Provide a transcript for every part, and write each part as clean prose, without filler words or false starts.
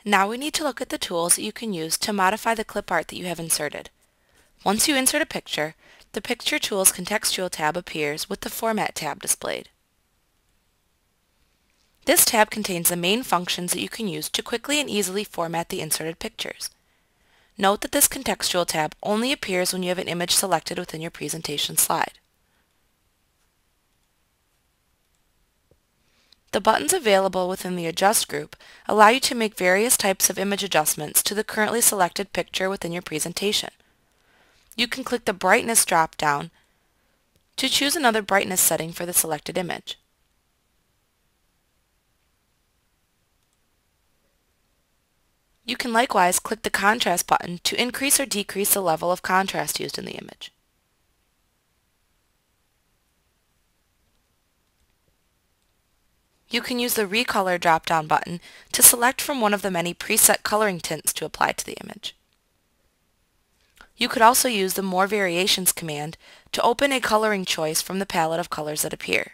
Now we need to look at the tools that you can use to modify the clip art that you have inserted. Once you insert a picture, the Picture Tools contextual tab appears with the Format tab displayed. This tab contains the main functions that you can use to quickly and easily format the inserted pictures. Note that this contextual tab only appears when you have an image selected within your presentation slide. The buttons available within the Adjust group allow you to make various types of image adjustments to the currently selected picture within your presentation. You can click the Brightness drop-down to choose another brightness setting for the selected image. You can likewise click the Contrast button to increase or decrease the level of contrast used in the image. You can use the Recolor drop-down button to select from one of the many preset coloring tints to apply to the image. You could also use the More Variations command to open a coloring choice from the palette of colors that appear.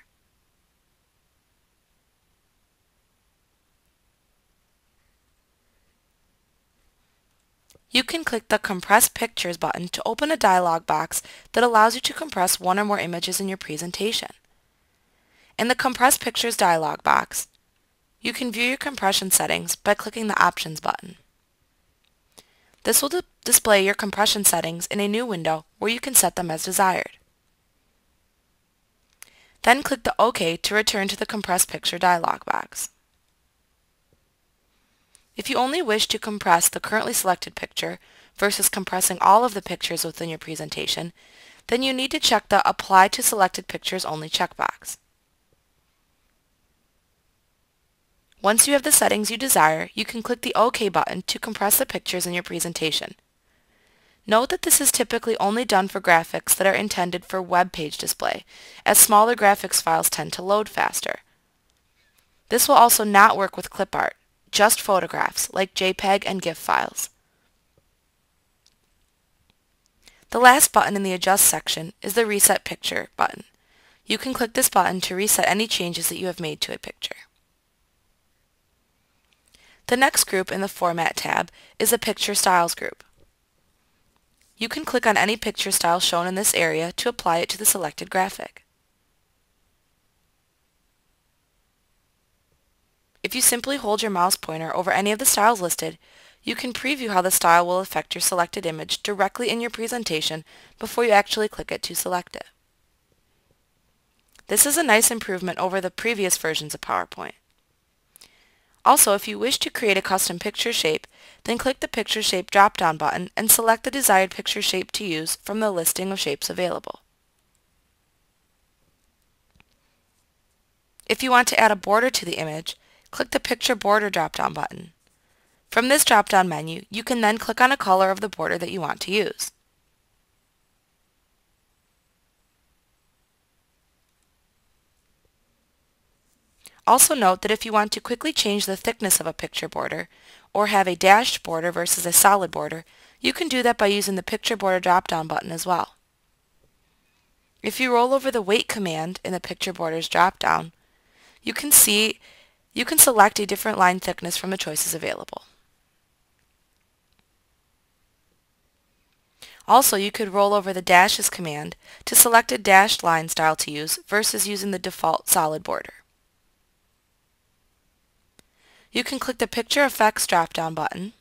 You can click the Compress Pictures button to open a dialog box that allows you to compress one or more images in your presentation. In the Compress Pictures dialog box, you can view your compression settings by clicking the Options button. This will display your compression settings in a new window where you can set them as desired. Then click the OK to return to the Compress Picture dialog box. If you only wish to compress the currently selected picture versus compressing all of the pictures within your presentation, then you need to check the Apply to Selected Pictures Only checkbox. Once you have the settings you desire, you can click the OK button to compress the pictures in your presentation. Note that this is typically only done for graphics that are intended for web page display, as smaller graphics files tend to load faster. This will also not work with clip art, just photographs like JPEG and GIF files. The last button in the Adjust section is the Reset Picture button. You can click this button to reset any changes that you have made to a picture. The next group in the Format tab is the Picture Styles group. You can click on any picture style shown in this area to apply it to the selected graphic. If you simply hold your mouse pointer over any of the styles listed, you can preview how the style will affect your selected image directly in your presentation before you actually click it to select it. This is a nice improvement over the previous versions of PowerPoint. Also, if you wish to create a custom picture shape, then click the Picture Shape drop-down button and select the desired picture shape to use from the listing of shapes available. If you want to add a border to the image, click the Picture Border drop-down button. From this drop-down menu, you can then click on a color of the border that you want to use. Also note that if you want to quickly change the thickness of a picture border, or have a dashed border versus a solid border, you can do that by using the Picture Border drop-down button as well. If you roll over the Weight command in the Picture Borders drop-down, you can select a different line thickness from the choices available. Also, you could roll over the Dashes command to select a dashed line style to use versus using the default solid border. You can click the Picture Effects drop-down button,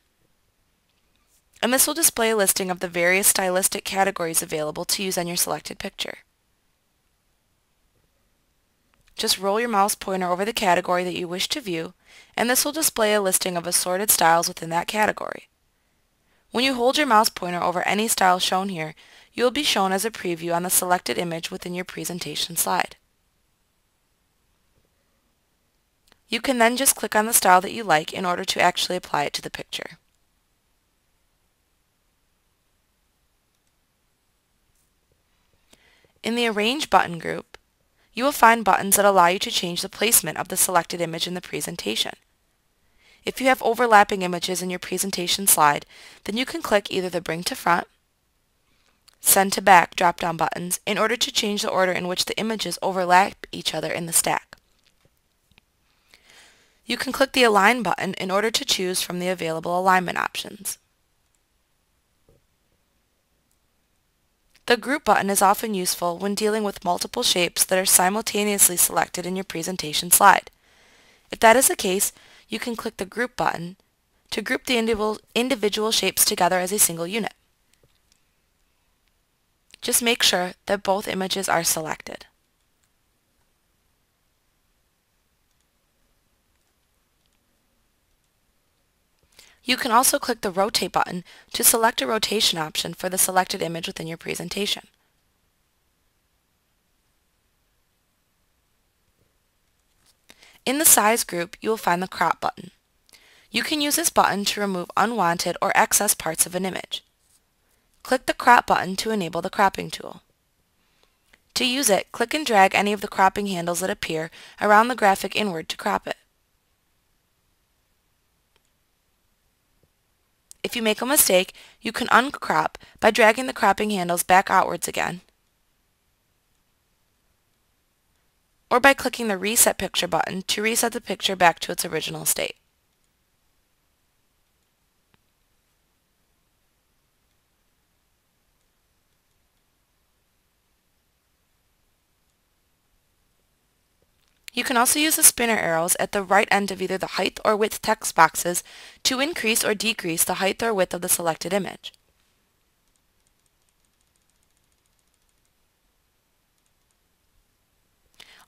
and this will display a listing of the various stylistic categories available to use on your selected picture. Just roll your mouse pointer over the category that you wish to view, and this will display a listing of assorted styles within that category. When you hold your mouse pointer over any style shown here, you will be shown as a preview on the selected image within your presentation slide. You can then just click on the style that you like in order to actually apply it to the picture. In the Arrange button group, you will find buttons that allow you to change the placement of the selected image in the presentation. If you have overlapping images in your presentation slide, then you can click either the Bring to Front, Send to Back drop-down buttons in order to change the order in which the images overlap each other in the stack. You can click the Align button in order to choose from the available alignment options. The Group button is often useful when dealing with multiple shapes that are simultaneously selected in your presentation slide. If that is the case, you can click the Group button to group the individual shapes together as a single unit. Just make sure that both images are selected. You can also click the Rotate button to select a rotation option for the selected image within your presentation. In the Size group, you will find the Crop button. You can use this button to remove unwanted or excess parts of an image. Click the Crop button to enable the cropping tool. To use it, click and drag any of the cropping handles that appear around the graphic inward to crop it. If you make a mistake, you can uncrop by dragging the cropping handles back outwards again, or by clicking the Reset Picture button to reset the picture back to its original state. You can also use the spinner arrows at the right end of either the height or width text boxes to increase or decrease the height or width of the selected image.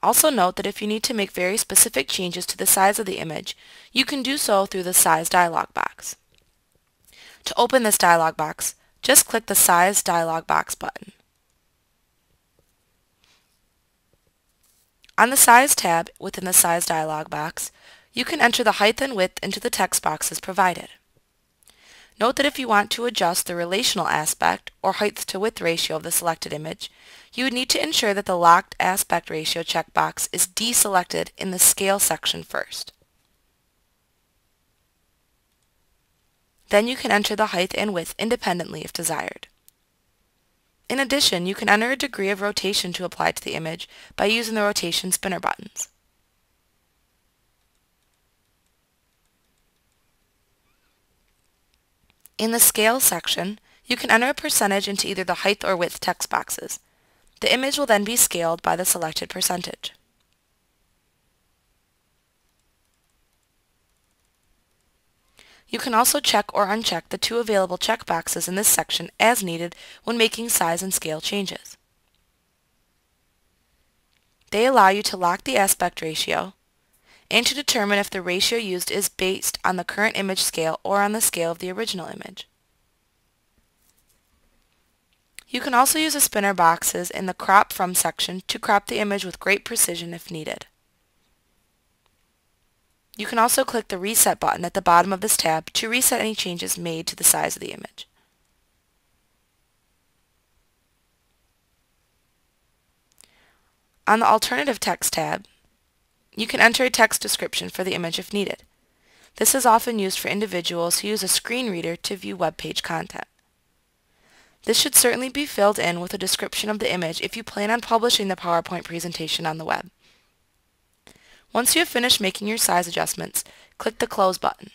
Also note that if you need to make very specific changes to the size of the image, you can do so through the Size dialog box. To open this dialog box, just click the Size dialog box button. On the Size tab within the Size dialog box, you can enter the height and width into the text boxes provided. Note that if you want to adjust the relational aspect or height to width ratio of the selected image, you would need to ensure that the Locked Aspect Ratio checkbox is deselected in the Scale section first. Then you can enter the height and width independently if desired. In addition, you can enter a degree of rotation to apply to the image by using the rotation spinner buttons. In the Scale section, you can enter a percentage into either the height or width text boxes. The image will then be scaled by the selected percentage. You can also check or uncheck the two available checkboxes in this section as needed when making size and scale changes. They allow you to lock the aspect ratio and to determine if the ratio used is based on the current image scale or on the scale of the original image. You can also use the spinner boxes in the Crop From section to crop the image with great precision if needed. You can also click the Reset button at the bottom of this tab to reset any changes made to the size of the image. On the Alternative Text tab, you can enter a text description for the image if needed. This is often used for individuals who use a screen reader to view web page content. This should certainly be filled in with a description of the image if you plan on publishing the PowerPoint presentation on the web. Once you have finished making your size adjustments, click the Close button.